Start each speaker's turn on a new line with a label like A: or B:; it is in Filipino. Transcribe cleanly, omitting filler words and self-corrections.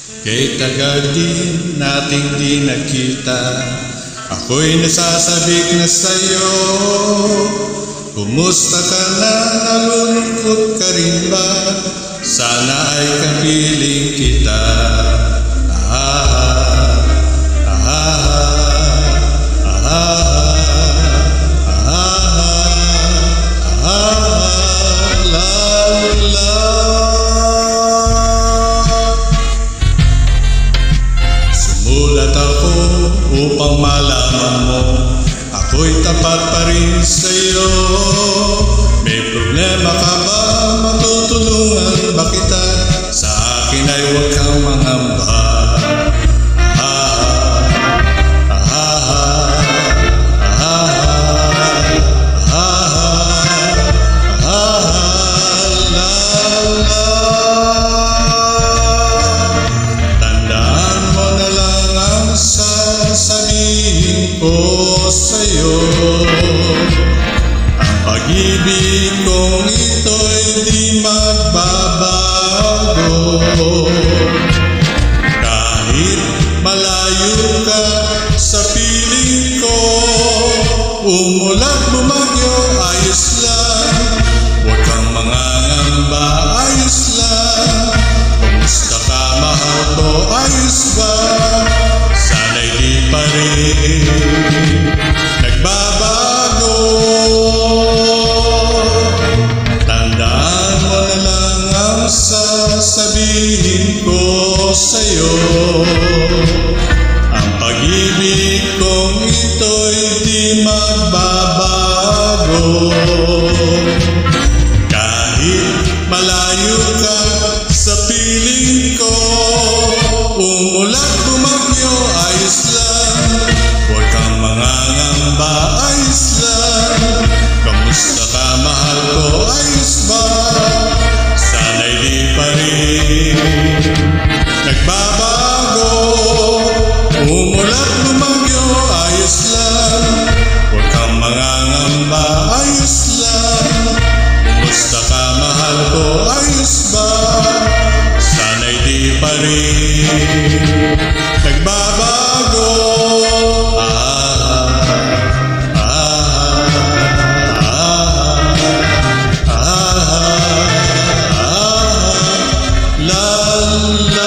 A: Kay tagal din nating di nakita, ako'y nasasabik na sa'yo. Kumusta ka na, nalulungkot ka rin ba? Sana ay kapiling kita. Sumulat ako upang malaman mo, ako'y tapat pa rin sa'yo. May problema ka ba? Matutulungan ba kita? Sa akin ay huwag kang mangamba. Tandaan mo na lang ang sasabihin ko sa'yo. Ang pag-ibig kong ito'y di magbabago. Kahit malayo ka sa piling ko, umulan bumagyo, ayos lang. Huwag kang mangangamba, ayos lang. Kumusta ka, mahal ko, ayos ba? Sana'y di pa rin nagbabago. Tandaan mo na lang ang sasabihin ko sa'yo. Ang pag-ibig kong ito'y di magbabago. Kahit malayo ka sa piling ko, umulan bumagyo, ayos lang. Huwag kang mangangamba, ayos lang. Kamusta ka, mahal ko, ayos ba? Sana'y di pa rin nagbabago. Umulan bumagyo, ayos lang. Huwag kang mangangamba, ayos lang. Kamusta ka, mahal ko, ayos ba? Sana'y di pa rin nagbabago. La la